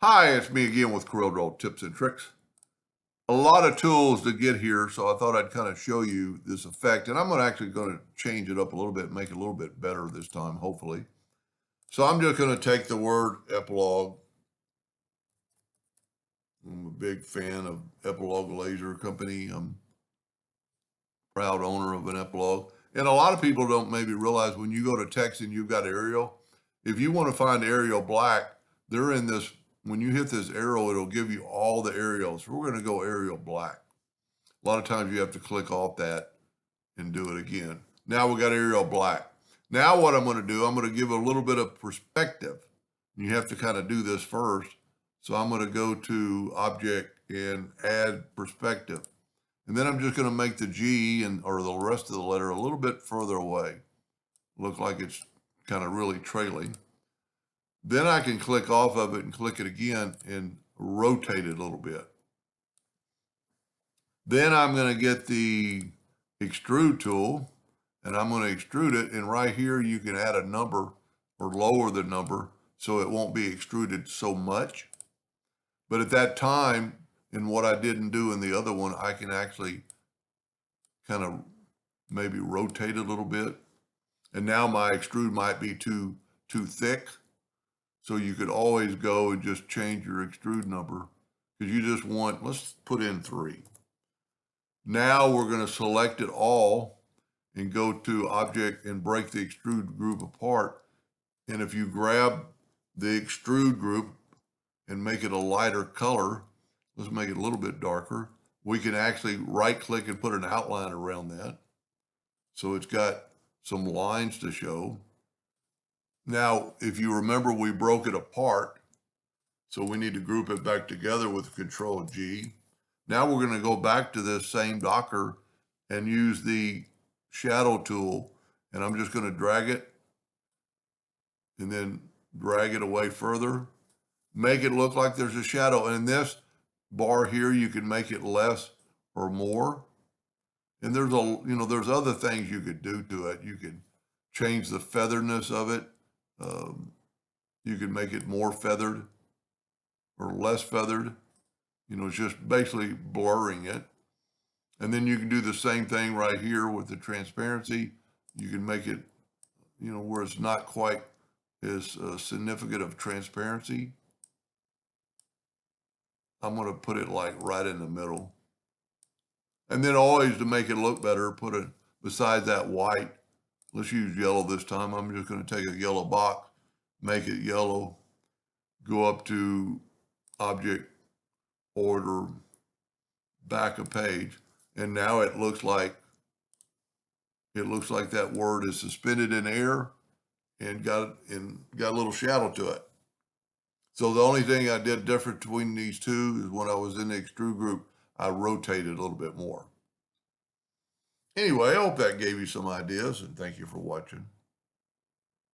Hi, it's me again with CorelDraw tips and tricks. A lot of tools to get here, so I thought I'd kind of show you this effect. And I'm actually going to change it up a little bit, make it a little bit better this time, hopefully. So I'm just going to take the word epilogue. I'm a big fan of Epilogue Laser Company. I'm a proud owner of an epilogue. And a lot of people don't maybe realize when you go to text and you've got Arial, if you want to find Arial black, they're in this. When you hit this arrow, it'll give you all the Arials. So we're going to go Arial black. A lot of times you have to click off that and do it again. Now we got Arial black. Now what I'm going to do, I'm going to give a little bit of perspective. You have to kind of do this first. So I'm going to go to Object and Add Perspective. And then I'm just going to make the G or the rest of the letter a little bit further away. Look like it's kind of really trailing. Then I can click off of it and click it again and rotate it a little bit. Then I'm going to get the extrude tool and I'm going to extrude it. And right here, you can add a number or lower the number so it won't be extruded so much. But at that time, in what I didn't do in the other one, I can actually kind of maybe rotate a little bit. And now my extrude might be too thick. So you could always go and just change your extrude number because you just want, let's put in 3. Now we're going to select it all and go to Object and break the extrude group apart. And if you grab the extrude group and make it a lighter color, let's make it a little bit darker, we can actually right click and put an outline around that. So it's got some lines to show. Now, if you remember, we broke it apart. So we need to group it back together with Control G. Now we're going to go back to this same Docker and use the shadow tool. And I'm just going to drag it and then drag it away further. Make it look like there's a shadow. And in this bar here, you can make it less or more. And there's there's other things you could do to it. You can change the featherness of it. You can make it more feathered or less feathered. It's just basically blurring it. And then you can do the same thing right here with the transparency. You can make it, where it's not quite as significant of transparency. I'm going to put it like right in the middle. And then always to make it look better, put it beside that white. Let's use yellow this time. I'm just going to take a yellow box, make it yellow, go up to Object, Order, back a page. And now it looks like that word is suspended in air and got a little shadow to it. So the only thing I did different between these two is when I was in the extrude group, I rotated a little bit more. Anyway, I hope that gave you some ideas, and thank you for watching.